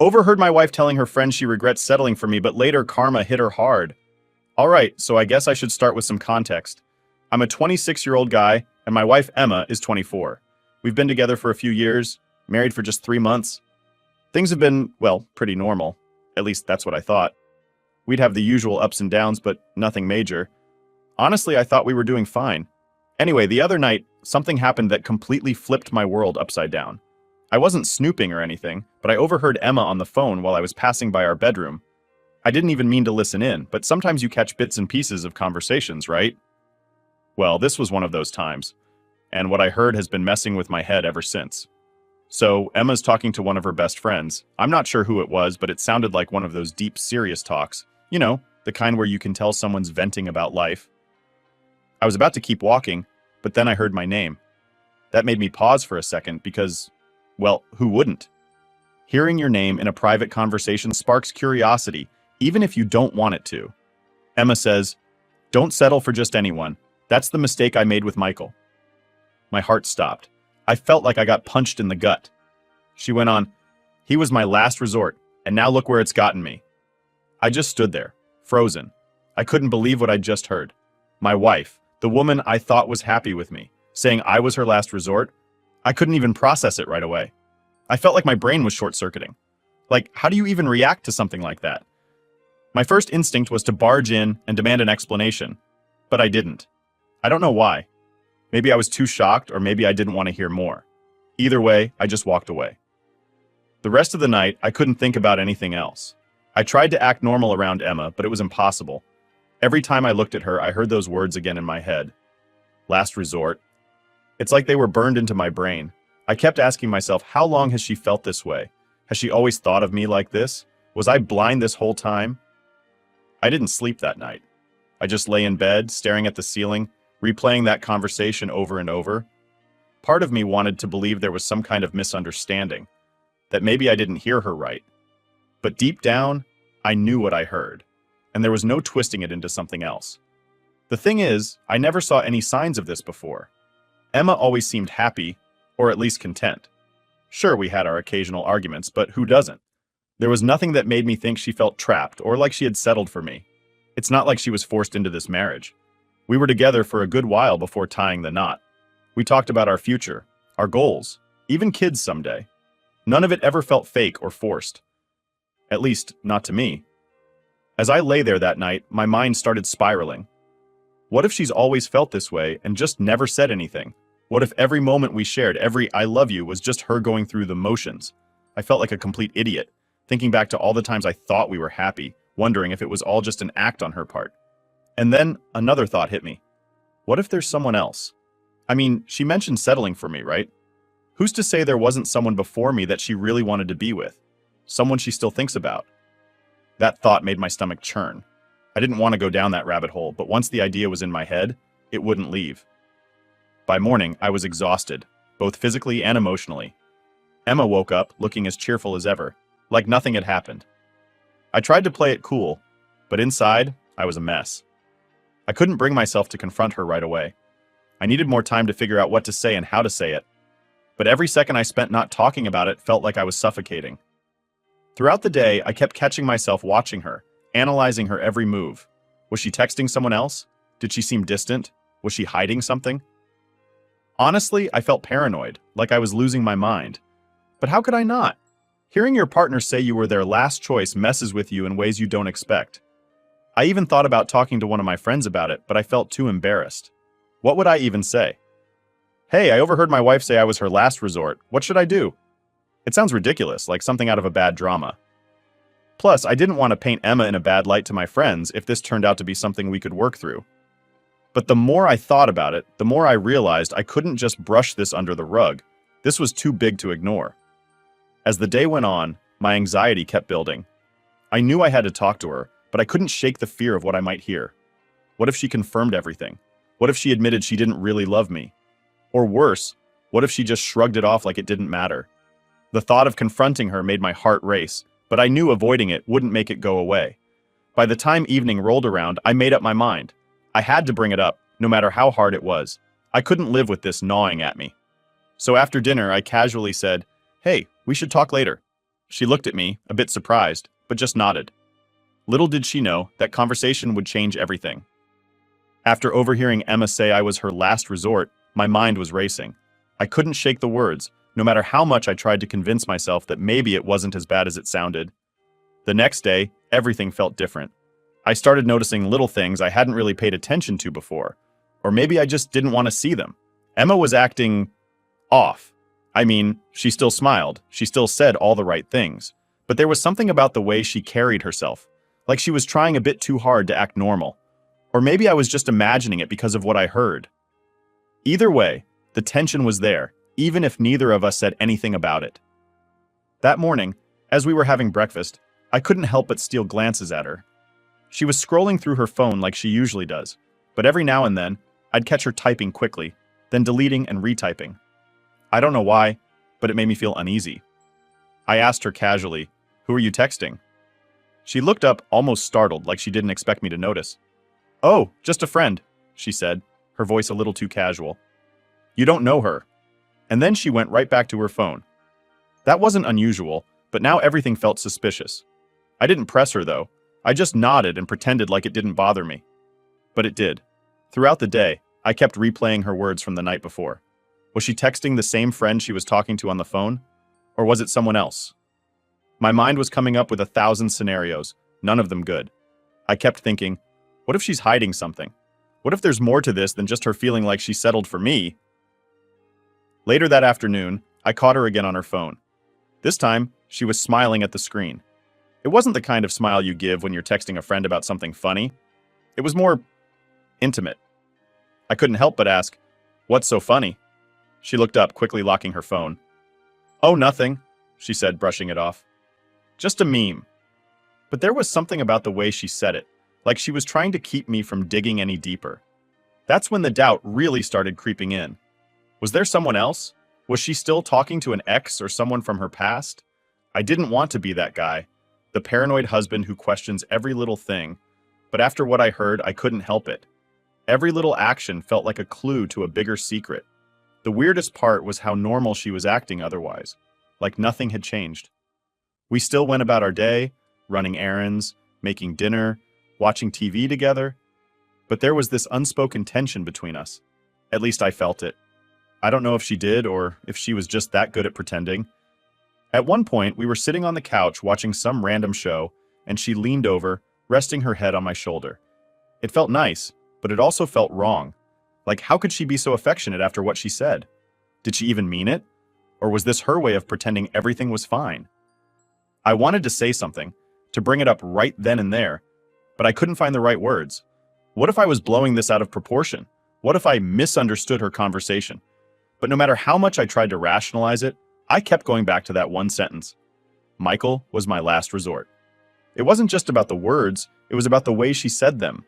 Overheard my wife telling her friend she regrets settling for me, but later karma hit her hard. Alright, so I guess I should start with some context. I'm a 26-year-old guy, and my wife Emma is 24. We've been together for a few years, married for just 3 months. Things have been, well, pretty normal. At least that's what I thought. We'd have the usual ups and downs, but nothing major. Honestly, I thought we were doing fine. Anyway, the other night, something happened that completely flipped my world upside down. I wasn't snooping or anything, but I overheard Emma on the phone while I was passing by our bedroom. I didn't even mean to listen in, but sometimes you catch bits and pieces of conversations, right? Well, this was one of those times, and what I heard has been messing with my head ever since. So, Emma's talking to one of her best friends. I'm not sure who it was, but it sounded like one of those deep, serious talks. You know, the kind where you can tell someone's venting about life. I was about to keep walking, but then I heard my name. That made me pause for a second because, well, who wouldn't? Hearing your name in a private conversation sparks curiosity, even if you don't want it to. Emma says, "Don't settle for just anyone. That's the mistake I made with Michael." My heart stopped. I felt like I got punched in the gut. She went on, "He was my last resort, and now look where it's gotten me." I just stood there, frozen. I couldn't believe what I'd just heard. My wife, the woman I thought was happy with me, saying I was her last resort. I couldn't even process it right away. I felt like my brain was short-circuiting. Like, how do you even react to something like that? My first instinct was to barge in and demand an explanation, but I didn't. I don't know why. Maybe I was too shocked, or maybe I didn't want to hear more. Either way, I just walked away. The rest of the night, I couldn't think about anything else. I tried to act normal around Emma, but it was impossible. Every time I looked at her, I heard those words again in my head. Last resort. It's like they were burned into my brain. I kept asking myself, how long has she felt this way? Has she always thought of me like this? Was I blind this whole time? I didn't sleep that night. I just lay in bed, staring at the ceiling, replaying that conversation over and over. Part of me wanted to believe there was some kind of misunderstanding, that maybe I didn't hear her right. But deep down, I knew what I heard, and there was no twisting it into something else. The thing is, I never saw any signs of this before. Emma always seemed happy, or at least content. Sure, we had our occasional arguments, but who doesn't? There was nothing that made me think she felt trapped or like she had settled for me. It's not like she was forced into this marriage. We were together for a good while before tying the knot. We talked about our future, our goals, even kids someday. None of it ever felt fake or forced. At least, not to me. As I lay there that night, my mind started spiraling. What if she's always felt this way and just never said anything? What if every moment we shared, every "I love you," was just her going through the motions? I felt like a complete idiot, thinking back to all the times I thought we were happy, wondering if it was all just an act on her part. And then another thought hit me. What if there's someone else? I mean, she mentioned settling for me, right? Who's to say there wasn't someone before me that she really wanted to be with? Someone she still thinks about? That thought made my stomach churn. I didn't want to go down that rabbit hole, but once the idea was in my head, it wouldn't leave. By morning, I was exhausted, both physically and emotionally. Emma woke up looking as cheerful as ever, like nothing had happened. I tried to play it cool, but inside, I was a mess. I couldn't bring myself to confront her right away. I needed more time to figure out what to say and how to say it. But every second I spent not talking about it felt like I was suffocating. Throughout the day, I kept catching myself watching her, analyzing her every move. Was she texting someone else? Did she seem distant? Was she hiding something? Honestly, I felt paranoid, like I was losing my mind. But how could I not? Hearing your partner say you were their last choice messes with you in ways you don't expect. I even thought about talking to one of my friends about it, but I felt too embarrassed. What would I even say? "Hey, I overheard my wife say I was her last resort. What should I do?" It sounds ridiculous, like something out of a bad drama. Plus, I didn't want to paint Emma in a bad light to my friends if this turned out to be something we could work through. But the more I thought about it, the more I realized I couldn't just brush this under the rug. This was too big to ignore. As the day went on, my anxiety kept building. I knew I had to talk to her, but I couldn't shake the fear of what I might hear. What if she confirmed everything? What if she admitted she didn't really love me? Or worse, what if she just shrugged it off like it didn't matter? The thought of confronting her made my heart race, but I knew avoiding it wouldn't make it go away. By the time evening rolled around, I made up my mind. I had to bring it up, no matter how hard it was. I couldn't live with this gnawing at me. So after dinner, I casually said, "Hey, we should talk later." She looked at me, a bit surprised, but just nodded. Little did she know that conversation would change everything. After overhearing Emma say I was her last resort, my mind was racing. I couldn't shake the words, no matter how much I tried to convince myself that maybe it wasn't as bad as it sounded. The next day, everything felt different. I started noticing little things I hadn't really paid attention to before, or maybe I just didn't want to see them. Emma was acting off. I mean, she still smiled, she still said all the right things, but there was something about the way she carried herself, like she was trying a bit too hard to act normal. Or maybe I was just imagining it because of what I heard. Either way, the tension was there, even if neither of us said anything about it. That morning, as we were having breakfast, I couldn't help but steal glances at her. She was scrolling through her phone like she usually does, but every now and then, I'd catch her typing quickly, then deleting and retyping. I don't know why, but it made me feel uneasy. I asked her casually, "Who are you texting?" She looked up almost startled, like she didn't expect me to notice. "Oh, just a friend," she said, her voice a little too casual. "You don't know her." And then she went right back to her phone. That wasn't unusual, but now everything felt suspicious. I didn't press her though. I just nodded and pretended like it didn't bother me. But it did. Throughout the day, I kept replaying her words from the night before. Was she texting the same friend she was talking to on the phone? Or was it someone else? My mind was coming up with 1,000 scenarios, none of them good. I kept thinking, what if she's hiding something? What if there's more to this than just her feeling like she settled for me? Later that afternoon, I caught her again on her phone. This time, she was smiling at the screen. It wasn't the kind of smile you give when you're texting a friend about something funny. It was more intimate. I couldn't help but ask, "What's so funny?" She looked up, quickly locking her phone. "Oh, nothing," she said, brushing it off. "Just a meme." But there was something about the way she said it, like she was trying to keep me from digging any deeper. That's when the doubt really started creeping in. Was there someone else? Was she still talking to an ex or someone from her past? I didn't want to be that guy, the paranoid husband who questions every little thing, but after what I heard, I couldn't help it. Every little action felt like a clue to a bigger secret. The weirdest part was how normal she was acting otherwise, like nothing had changed. We still went about our day, running errands, making dinner, watching TV together, but there was this unspoken tension between us. At least I felt it. I don't know if she did or if she was just that good at pretending. At one point, we were sitting on the couch watching some random show, and she leaned over, resting her head on my shoulder. It felt nice, but it also felt wrong. Like, how could she be so affectionate after what she said? Did she even mean it? Or was this her way of pretending everything was fine? I wanted to say something, to bring it up right then and there, but I couldn't find the right words. What if I was blowing this out of proportion? What if I misunderstood her conversation? But no matter how much I tried to rationalize it, I kept going back to that one sentence. Michael was my last resort. It wasn't just about the words, it was about the way she said them.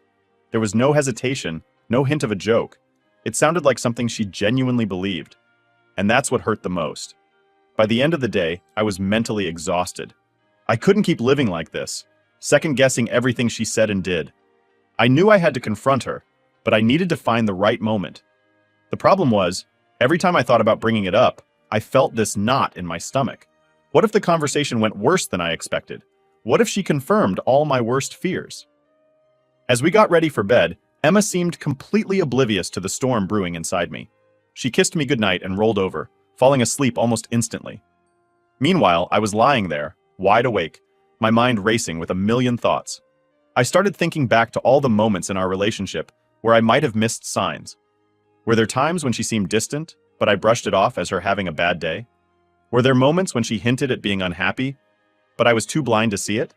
There was no hesitation, no hint of a joke. It sounded like something she genuinely believed. And that's what hurt the most. By the end of the day, I was mentally exhausted. I couldn't keep living like this, second-guessing everything she said and did. I knew I had to confront her, but I needed to find the right moment. The problem was, every time I thought about bringing it up, I felt this knot in my stomach. What if the conversation went worse than I expected? What if she confirmed all my worst fears? As we got ready for bed, Emma seemed completely oblivious to the storm brewing inside me. She kissed me goodnight and rolled over, falling asleep almost instantly. Meanwhile, I was lying there, wide awake, my mind racing with a million thoughts. I started thinking back to all the moments in our relationship where I might have missed signs. Were there times when she seemed distant, but I brushed it off as her having a bad day? Were there moments when she hinted at being unhappy, but I was too blind to see it?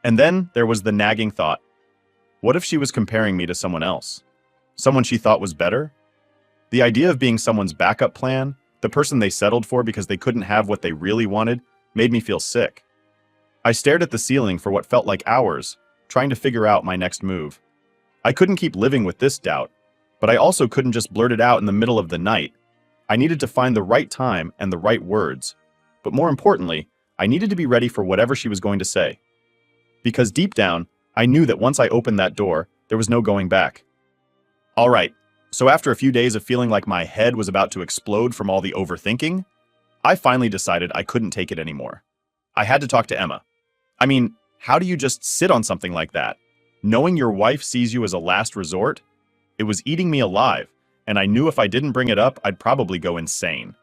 And then there was the nagging thought. What if she was comparing me to someone else? Someone she thought was better? The idea of being someone's backup plan, the person they settled for because they couldn't have what they really wanted, made me feel sick. I stared at the ceiling for what felt like hours, trying to figure out my next move. I couldn't keep living with this doubt, but I also couldn't just blurt it out in the middle of the night. I needed to find the right time and the right words. But more importantly, I needed to be ready for whatever she was going to say. Because deep down, I knew that once I opened that door, there was no going back. All right, so after a few days of feeling like my head was about to explode from all the overthinking, I finally decided I couldn't take it anymore. I had to talk to Emma. I mean, how do you just sit on something like that? Knowing your wife sees you as a last resort? It was eating me alive, and I knew if I didn't bring it up, I'd probably go insane.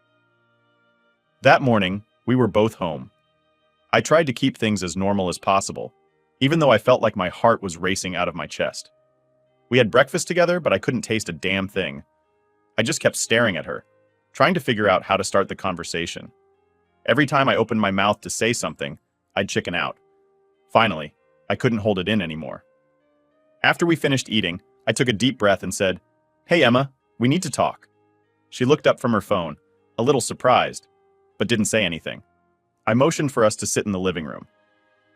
That morning, we were both home. I tried to keep things as normal as possible, even though I felt like my heart was racing out of my chest. We had breakfast together, but I couldn't taste a damn thing. I just kept staring at her, trying to figure out how to start the conversation. Every time I opened my mouth to say something, I'd chicken out. Finally, I couldn't hold it in anymore. After we finished eating, I took a deep breath and said, "Hey Emma, we need to talk." She looked up from her phone, a little surprised, but didn't say anything. I motioned for us to sit in the living room.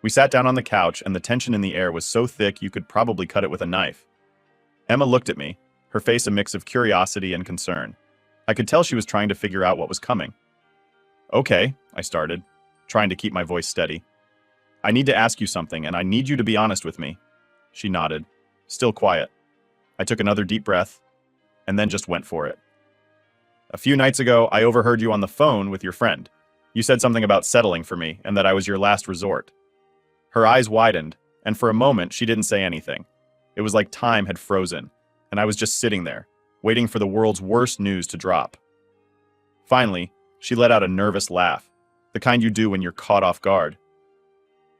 We sat down on the couch, and the tension in the air was so thick you could probably cut it with a knife. Emma looked at me, her face a mix of curiosity and concern. I could tell she was trying to figure out what was coming. "Okay," I started, trying to keep my voice steady. "I need to ask you something, and I need you to be honest with me." She nodded, still quiet. I took another deep breath, and then just went for it. "A few nights ago, I overheard you on the phone with your friend. You said something about settling for me, and that I was your last resort." Her eyes widened, and for a moment, she didn't say anything. It was like time had frozen, and I was just sitting there, waiting for the world's worst news to drop. Finally, she let out a nervous laugh, the kind you do when you're caught off guard.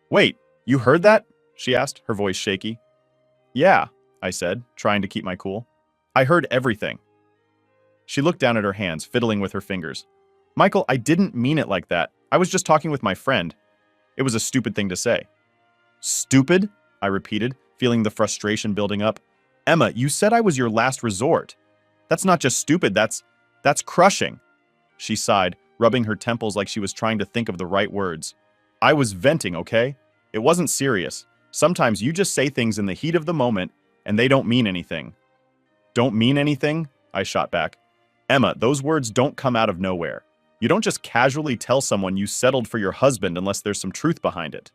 "Wait, you heard that?" she asked, her voice shaky. "Yeah," I said, trying to keep my cool. "I heard everything." She looked down at her hands, fiddling with her fingers. "Michael, I didn't mean it like that. I was just talking with my friend. It was a stupid thing to say." "Stupid?" I repeated, feeling the frustration building up. "Emma, you said I was your last resort. That's not just stupid, that's crushing." She sighed, rubbing her temples like she was trying to think of the right words. "I was venting, okay? It wasn't serious. Sometimes you just say things in the heat of the moment, and they don't mean anything." "Don't mean anything?" I shot back. "Emma, those words don't come out of nowhere. You don't just casually tell someone you settled for your husband unless there's some truth behind it."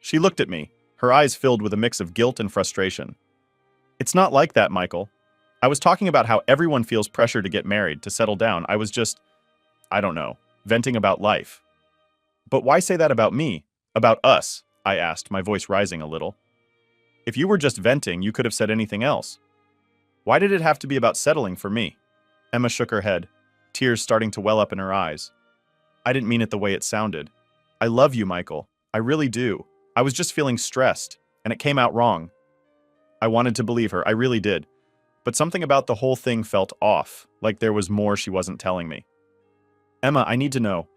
She looked at me, her eyes filled with a mix of guilt and frustration. "It's not like that, Michael. I was talking about how everyone feels pressure to get married, to settle down. I was just, I don't know, venting about life." "But why say that about me? About us?" I asked, my voice rising a little. "If you were just venting, you could have said anything else. Why did it have to be about settling for me?" Emma shook her head, tears starting to well up in her eyes. "I didn't mean it the way it sounded. I love you, Michael. I really do. I was just feeling stressed, and it came out wrong." I wanted to believe her, I really did. But something about the whole thing felt off, like there was more she wasn't telling me. "Emma, I need to know.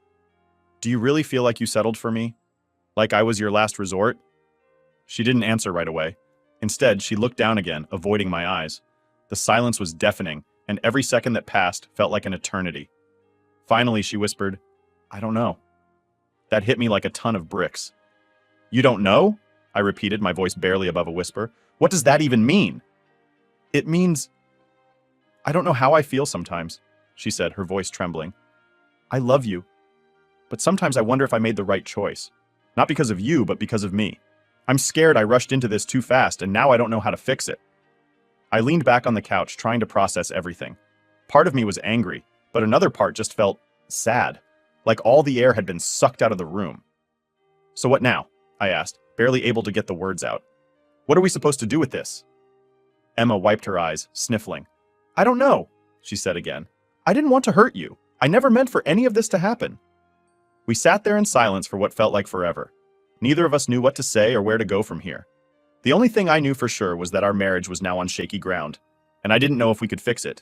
Do you really feel like you settled for me? Like I was your last resort?" She didn't answer right away. Instead, she looked down again, avoiding my eyes. The silence was deafening, and every second that passed felt like an eternity. Finally, she whispered, "I don't know." That hit me like a ton of bricks. "You don't know?" I repeated, my voice barely above a whisper. "What does that even mean?" "It means I don't know how I feel sometimes," she said, her voice trembling. "I love you, but sometimes I wonder if I made the right choice. Not because of you, but because of me. I'm scared I rushed into this too fast, and now I don't know how to fix it." I leaned back on the couch, trying to process everything. Part of me was angry, but another part just felt sad, like all the air had been sucked out of the room. "So what now?" I asked, barely able to get the words out. "What are we supposed to do with this?" Emma wiped her eyes, sniffling. "I don't know," she said again. "I didn't want to hurt you. I never meant for any of this to happen." We sat there in silence for what felt like forever. Neither of us knew what to say or where to go from here. The only thing I knew for sure was that our marriage was now on shaky ground, and I didn't know if we could fix it.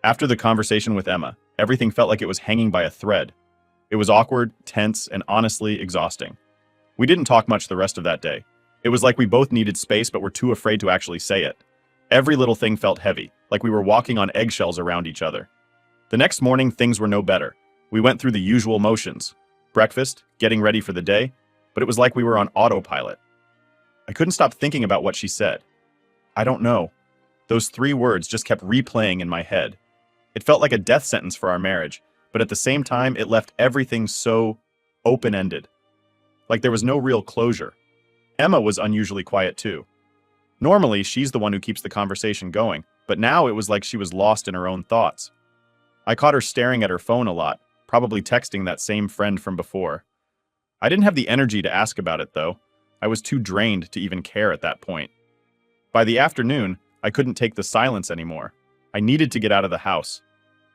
After the conversation with Emma, everything felt like it was hanging by a thread. It was awkward, tense, and honestly exhausting. We didn't talk much the rest of that day. It was like we both needed space but were too afraid to actually say it. Every little thing felt heavy, like we were walking on eggshells around each other. The next morning, things were no better. We went through the usual motions. Breakfast, getting ready for the day, but it was like we were on autopilot. I couldn't stop thinking about what she said. "I don't know." Those 3 words just kept replaying in my head. It felt like a death sentence for our marriage, but at the same time, it left everything so open-ended. Like there was no real closure. Emma was unusually quiet too. Normally, she's the one who keeps the conversation going, but now it was like she was lost in her own thoughts. I caught her staring at her phone a lot, probably texting that same friend from before. I didn't have the energy to ask about it, though. I was too drained to even care at that point. By the afternoon, I couldn't take the silence anymore. I needed to get out of the house.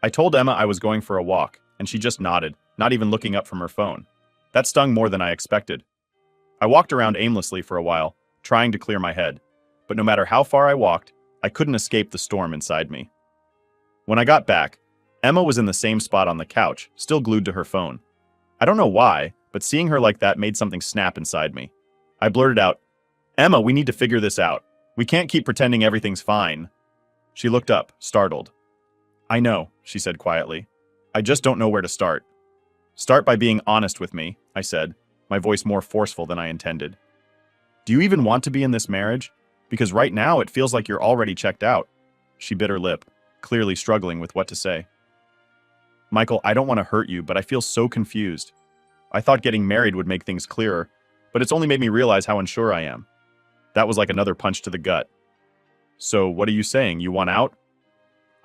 I told Emma I was going for a walk, and she just nodded, not even looking up from her phone. That stung more than I expected. I walked around aimlessly for a while, trying to clear my head. But no matter how far I walked, I couldn't escape the storm inside me. When I got back, Emma was in the same spot on the couch, still glued to her phone. I don't know why, but seeing her like that made something snap inside me. I blurted out, "Emma, we need to figure this out. We can't keep pretending everything's fine." She looked up, startled. "I know," she said quietly. "I just don't know where to start." "Start by being honest with me," I said, my voice more forceful than I intended. "Do you even want to be in this marriage? Because right now it feels like you're already checked out." She bit her lip, clearly struggling with what to say. "Michael, I don't want to hurt you, but I feel so confused. I thought getting married would make things clearer, but it's only made me realize how unsure I am." That was like another punch to the gut. "So what are you saying? You want out?"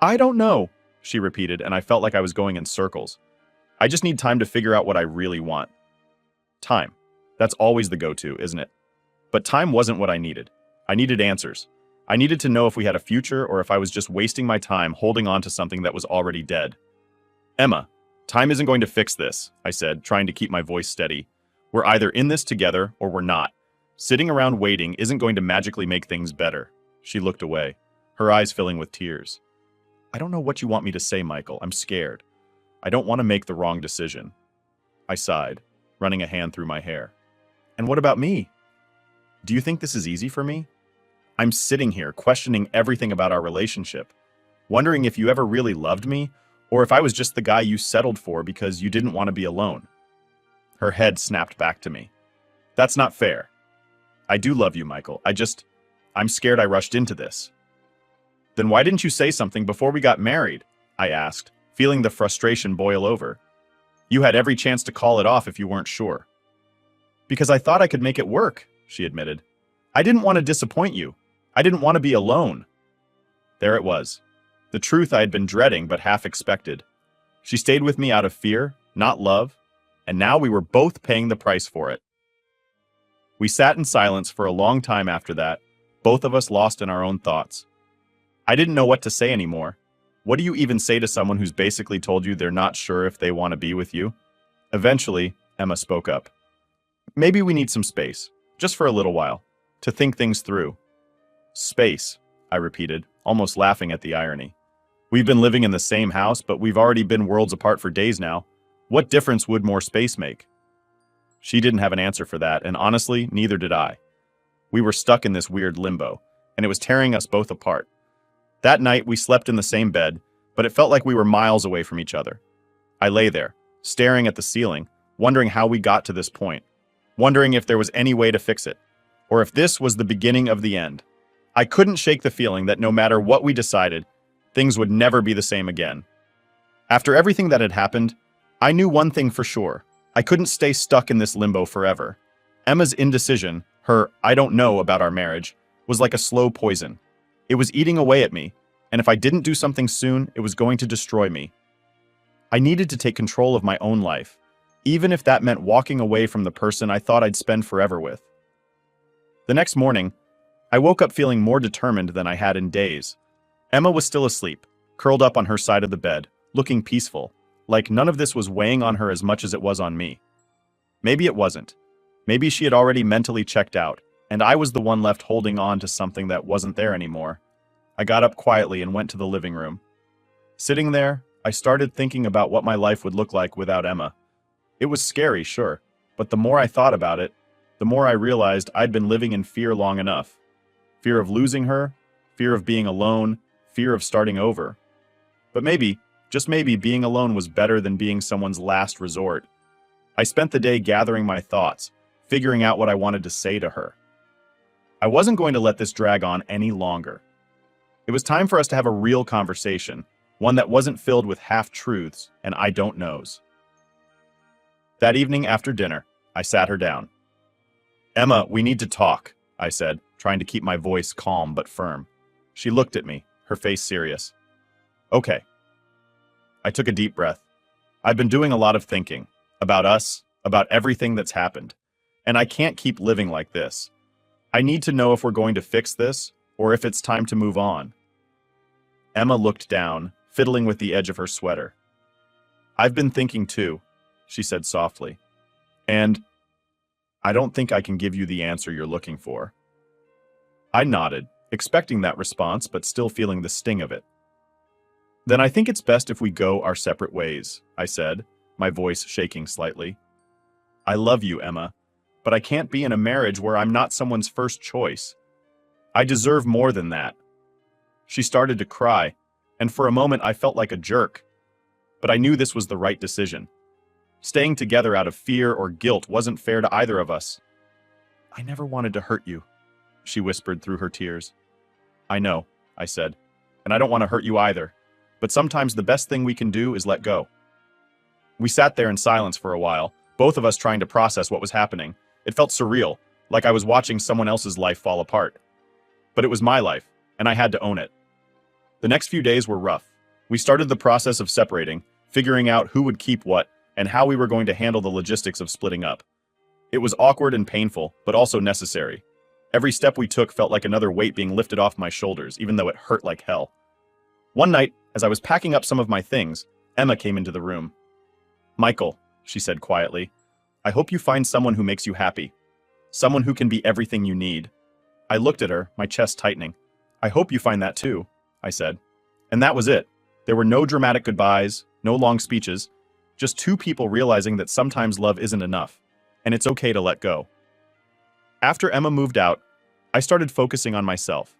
"I don't know," she repeated, and I felt like I was going in circles. "I just need time to figure out what I really want." Time. That's always the go-to, isn't it? But time wasn't what I needed. I needed answers. I needed to know if we had a future or if I was just wasting my time holding on to something that was already dead. "Emma, time isn't going to fix this," I said, trying to keep my voice steady. "We're either in this together or we're not. Sitting around waiting isn't going to magically make things better." She looked away, her eyes filling with tears. "I don't know what you want me to say, Michael. I'm scared. I don't want to make the wrong decision." I sighed, running a hand through my hair. "And what about me? Do you think this is easy for me? I'm sitting here questioning everything about our relationship, wondering if you ever really loved me, or if I was just the guy you settled for because you didn't want to be alone." Her head snapped back to me. "That's not fair. I do love you, Michael. I'm scared I rushed into this." "Then why didn't you say something before we got married?" I asked, feeling the frustration boil over. "You had every chance to call it off if you weren't sure." "Because I thought I could make it work," she admitted. "I didn't want to disappoint you. I didn't want to be alone." There it was. The truth I had been dreading but half expected. She stayed with me out of fear, not love, and now we were both paying the price for it. We sat in silence for a long time after that, both of us lost in our own thoughts. I didn't know what to say anymore. What do you even say to someone who's basically told you they're not sure if they want to be with you? Eventually, Emma spoke up. "Maybe we need some space, just for a little while, to think things through." "Space," I repeated, almost laughing at the irony. "We've been living in the same house, but we've already been worlds apart for days now. What difference would more space make?" She didn't have an answer for that, and honestly, neither did I. We were stuck in this weird limbo, and it was tearing us both apart. That night, we slept in the same bed, but it felt like we were miles away from each other. I lay there, staring at the ceiling, wondering how we got to this point, wondering if there was any way to fix it, or if this was the beginning of the end. I couldn't shake the feeling that no matter what we decided, things would never be the same again. After everything that had happened, I knew one thing for sure. I couldn't stay stuck in this limbo forever. Emma's indecision, her "I don't know" about our marriage, was like a slow poison. It was eating away at me, and if I didn't do something soon, it was going to destroy me. I needed to take control of my own life, even if that meant walking away from the person I thought I'd spend forever with. The next morning, I woke up feeling more determined than I had in days. Emma was still asleep, curled up on her side of the bed, looking peaceful, like none of this was weighing on her as much as it was on me. Maybe it wasn't. Maybe she had already mentally checked out, and I was the one left holding on to something that wasn't there anymore. I got up quietly and went to the living room. Sitting there, I started thinking about what my life would look like without Emma. It was scary, sure, but the more I thought about it, the more I realized I'd been living in fear long enough. Fear of losing her, fear of being alone, fear of starting over. But maybe, just maybe, being alone was better than being someone's last resort. I spent the day gathering my thoughts, figuring out what I wanted to say to her. I wasn't going to let this drag on any longer. It was time for us to have a real conversation, one that wasn't filled with half-truths and I don't knows. That evening after dinner, I sat her down. "Emma, we need to talk," I said, trying to keep my voice calm but firm. She looked at me, her face serious. "Okay." I took a deep breath. I'd been doing a lot of thinking, about us, about everything that's happened. And I can't keep living like this. I need to know if we're going to fix this or if it's time to move on. Emma looked down, fiddling with the edge of her sweater. I've been thinking too, she said softly. And I don't think I can give you the answer you're looking for. I nodded, expecting that response, but still feeling the sting of it. Then I think it's best if we go our separate ways, I said, my voice shaking slightly. I love you, Emma, but I can't be in a marriage where I'm not someone's first choice. I deserve more than that. She started to cry, and for a moment I felt like a jerk. But I knew this was the right decision. Staying together out of fear or guilt wasn't fair to either of us. I never wanted to hurt you, she whispered through her tears. I know, I said, and I don't want to hurt you either. But sometimes the best thing we can do is let go. We sat there in silence for a while, both of us trying to process what was happening. It felt surreal, like I was watching someone else's life fall apart. But it was my life, and I had to own it. The next few days were rough. We started the process of separating, figuring out who would keep what, and how we were going to handle the logistics of splitting up. It was awkward and painful, but also necessary. Every step we took felt like another weight being lifted off my shoulders, even though it hurt like hell. One night, as I was packing up some of my things, Emma came into the room. Michael, she said quietly, I hope you find someone who makes you happy. Someone who can be everything you need. I looked at her, my chest tightening. I hope you find that too, I said. And that was it. There were no dramatic goodbyes, no long speeches, just two people realizing that sometimes love isn't enough, and it's okay to let go. After Emma moved out, I started focusing on myself.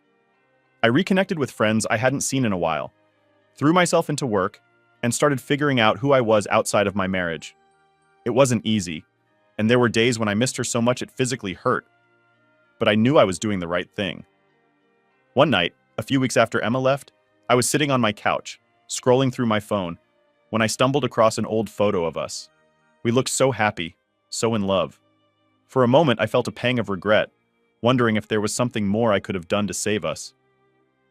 I reconnected with friends I hadn't seen in a while, threw myself into work, and started figuring out who I was outside of my marriage. It wasn't easy, and there were days when I missed her so much it physically hurt. But I knew I was doing the right thing. One night, a few weeks after Emma left, I was sitting on my couch, scrolling through my phone, when I stumbled across an old photo of us. We looked so happy, so in love. For a moment, I felt a pang of regret, wondering if there was something more I could have done to save us.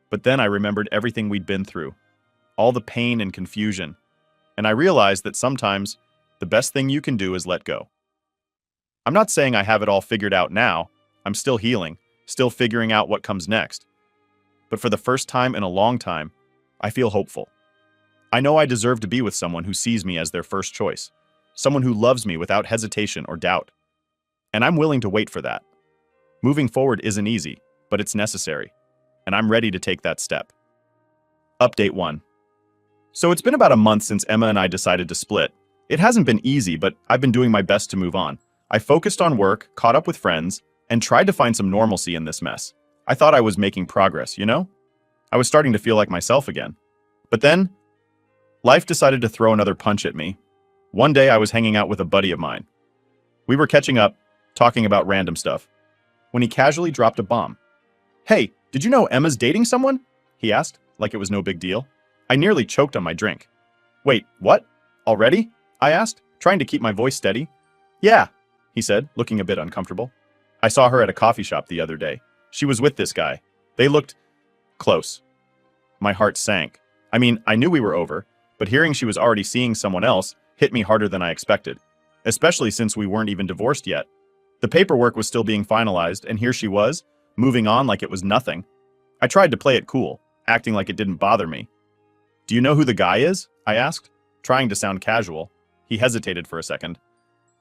But then I remembered everything we'd been through, all the pain and confusion, and I realized that sometimes the best thing you can do is let go. I'm not saying I have it all figured out now. I'm still healing, still figuring out what comes next. But for the first time in a long time, I feel hopeful. I know I deserve to be with someone who sees me as their first choice, someone who loves me without hesitation or doubt. And I'm willing to wait for that. Moving forward isn't easy, but it's necessary, and I'm ready to take that step. Update 1. So it's been about a month since Emma and I decided to split. It hasn't been easy, but I've been doing my best to move on. I focused on work, caught up with friends, and tried to find some normalcy in this mess. I thought I was making progress, you know? I was starting to feel like myself again. But then, life decided to throw another punch at me. One day I was hanging out with a buddy of mine. We were catching up, talking about random stuff, when he casually dropped a bomb. Hey, did you know Emma's dating someone? He asked, like it was no big deal. I nearly choked on my drink. Wait, what? Already? I asked, trying to keep my voice steady. Yeah, he said, looking a bit uncomfortable. I saw her at a coffee shop the other day. She was with this guy. They looked close. My heart sank. I mean, I knew we were over, but hearing she was already seeing someone else hit me harder than I expected, especially since we weren't even divorced yet. The paperwork was still being finalized, and here she was, moving on like it was nothing. I tried to play it cool, acting like it didn't bother me. Do you know who the guy is? I asked, trying to sound casual. He hesitated for a second.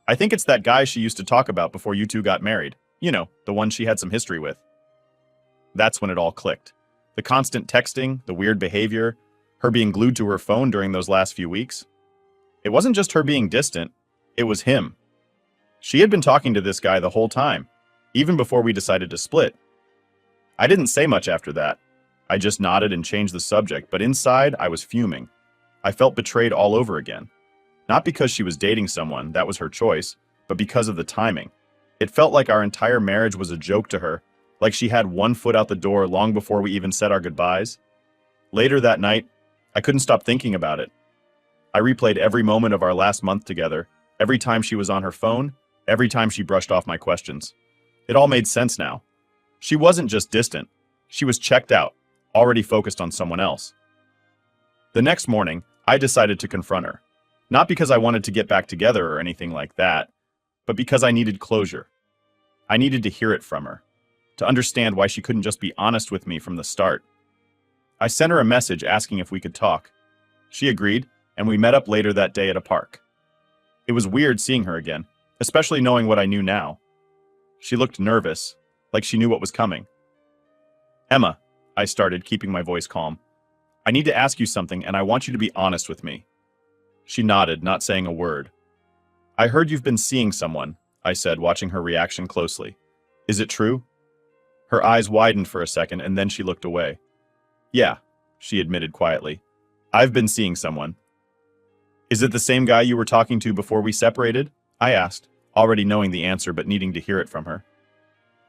I think it's that guy she used to talk about before you two got married. You know, the one she had some history with. That's when it all clicked. The constant texting, the weird behavior, her being glued to her phone during those last few weeks. It wasn't just her being distant, it was him. She had been talking to this guy the whole time, even before we decided to split. I didn't say much after that. I just nodded and changed the subject, but inside I was fuming. I felt betrayed all over again. Not because she was dating someone, that was her choice, but because of the timing. It felt like our entire marriage was a joke to her, like she had one foot out the door long before we even said our goodbyes. Later that night, I couldn't stop thinking about it. I replayed every moment of our last month together, every time she was on her phone, every time she brushed off my questions. It all made sense now. She wasn't just distant. She was checked out, already focused on someone else. The next morning, I decided to confront her. Not because I wanted to get back together or anything like that, but because I needed closure. I needed to hear it from her, to understand why she couldn't just be honest with me from the start. I sent her a message asking if we could talk. She agreed, and we met up later that day at a park. It was weird seeing her again, especially knowing what I knew now. She looked nervous, like she knew what was coming. "Emma," I started, keeping my voice calm. "I need to ask you something, and I want you to be honest with me." She nodded, not saying a word. "I heard you've been seeing someone," I said, watching her reaction closely. "Is it true?" Her eyes widened for a second, and then she looked away. "Yeah," she admitted quietly. "I've been seeing someone." "Is it the same guy you were talking to before we separated?" I asked, already knowing the answer but needing to hear it from her.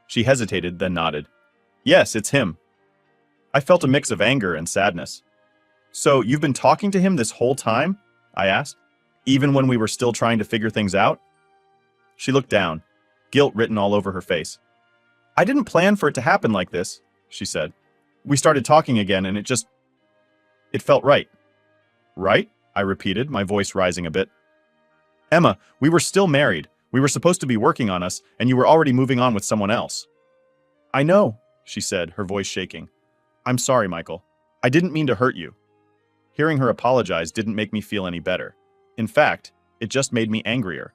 She hesitated, then nodded. "Yes, it's him." I felt a mix of anger and sadness. "So, you've been talking to him this whole time?" I asked, "even when we were still trying to figure things out?" She looked down, guilt written all over her face. "I didn't plan for it to happen like this," she said. "We started talking again and it felt right." "Right?" I repeated, my voice rising a bit. "Emma, we were still married. We were supposed to be working on us, and you were already moving on with someone else." "I know," she said, her voice shaking. "I'm sorry, Michael. I didn't mean to hurt you." Hearing her apologize didn't make me feel any better. In fact, it just made me angrier.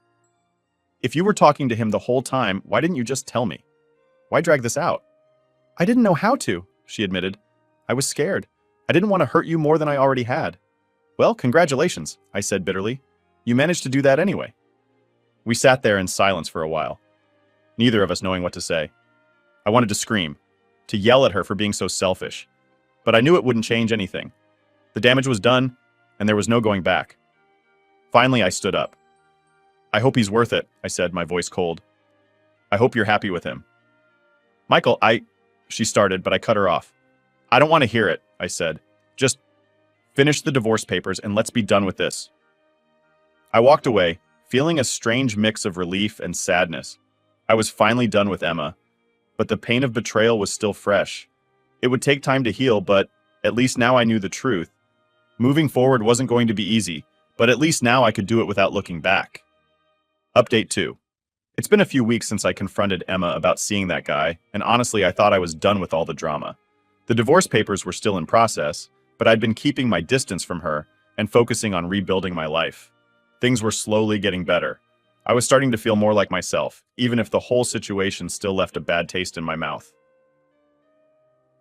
"If you were talking to him the whole time, why didn't you just tell me? Why drag this out?" "I didn't know how to," she admitted. "I was scared. I didn't want to hurt you more than I already had." "Well, congratulations," I said bitterly. "You managed to do that anyway." We sat there in silence for a while, neither of us knowing what to say. I wanted to scream, to yell at her for being so selfish, but I knew it wouldn't change anything. The damage was done, and there was no going back. Finally, I stood up. "I hope he's worth it," I said, my voice cold. "I hope you're happy with him." "Michael, she started, but I cut her off. "I don't want to hear it," I said. "Just finish the divorce papers and let's be done with this." I walked away, feeling a strange mix of relief and sadness. I was finally done with Emma, but the pain of betrayal was still fresh. It would take time to heal, but at least now I knew the truth. Moving forward wasn't going to be easy, but at least now I could do it without looking back. Update 2. It's been a few weeks since I confronted Emma about seeing that guy, and honestly I thought I was done with all the drama. The divorce papers were still in process, but I'd been keeping my distance from her and focusing on rebuilding my life. Things were slowly getting better. I was starting to feel more like myself, even if the whole situation still left a bad taste in my mouth.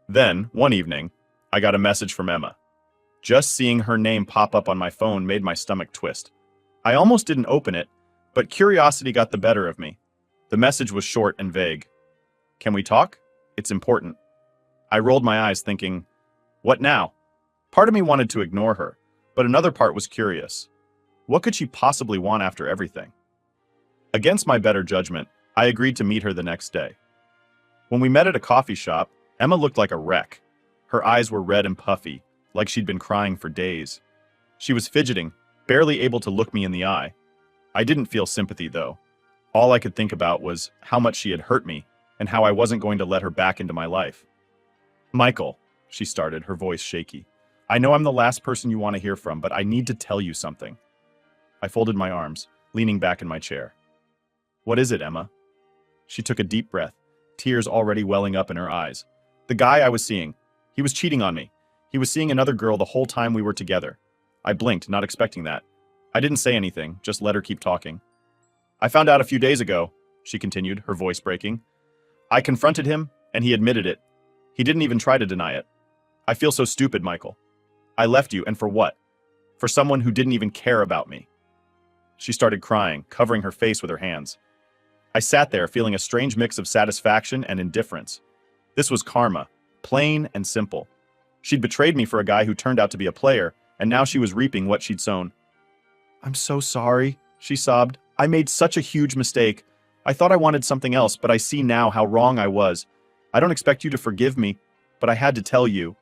Then, one evening, I got a message from Emma. Just seeing her name pop up on my phone made my stomach twist. I almost didn't open it, but curiosity got the better of me. The message was short and vague. "Can we talk? It's important." I rolled my eyes thinking, what now? Part of me wanted to ignore her, but another part was curious. What could she possibly want after everything? Against my better judgment, I agreed to meet her the next day. When we met at a coffee shop, Emma looked like a wreck. Her eyes were red and puffy, like she'd been crying for days. She was fidgeting, barely able to look me in the eye. I didn't feel sympathy, though. All I could think about was how much she had hurt me, and how I wasn't going to let her back into my life. "Michael," she started, her voice shaky. "I know I'm the last person you want to hear from, but I need to tell you something." I folded my arms, leaning back in my chair. "What is it, Emma?" She took a deep breath, tears already welling up in her eyes. "The guy I was seeing, he was cheating on me. He was seeing another girl the whole time we were together." I blinked, not expecting that. I didn't say anything, just let her keep talking. "I found out a few days ago," she continued, her voice breaking. "I confronted him, and he admitted it. He didn't even try to deny it. I feel so stupid, Michael. I left you, and for what? For someone who didn't even care about me." She started crying, covering her face with her hands. I sat there feeling a strange mix of satisfaction and indifference. This was karma, plain and simple. She'd betrayed me for a guy who turned out to be a player, and now she was reaping what she'd sown. "I'm so sorry," she sobbed. "I made such a huge mistake. I thought I wanted something else, but I see now how wrong I was. I don't expect you to forgive me, but I had to tell you."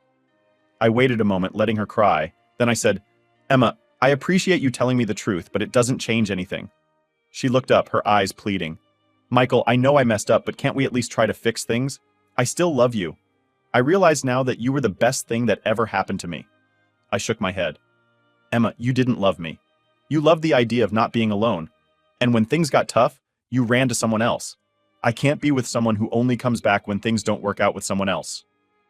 I waited a moment, letting her cry. Then I said, "Emma, I appreciate you telling me the truth, but it doesn't change anything." She looked up, her eyes pleading. "Michael, I know I messed up, but can't we at least try to fix things? I still love you. I realize now that you were the best thing that ever happened to me." I shook my head. "Emma, you didn't love me. You loved the idea of not being alone. And when things got tough, You ran to someone else. I can't be with someone who only comes back when things don't work out with someone else.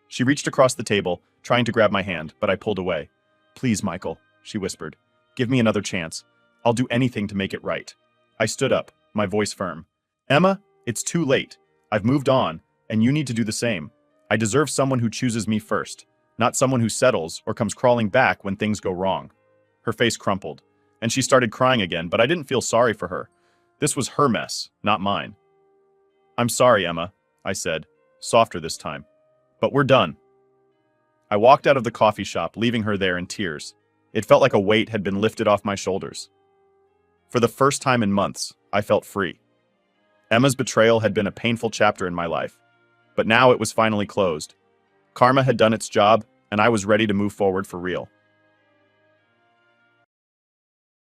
She reached across the table, trying to grab my hand, but I pulled away. Please, Michael, she whispered. Give me another chance. I'll do anything to make it right. I stood up, my voice firm. Emma, it's too late. I've moved on, and you need to do the same. I deserve someone who chooses me first, not someone who settles or comes crawling back when things go wrong. Her face crumpled, and she started crying again, but I didn't feel sorry for her. This was her mess, not mine. I'm sorry, Emma, I said, softer this time. But we're done. I walked out of the coffee shop, leaving her there in tears. It felt like a weight had been lifted off my shoulders. For the first time in months, I felt free. Emma's betrayal had been a painful chapter in my life, but now it was finally closed. Karma had done its job, and I was ready to move forward for real.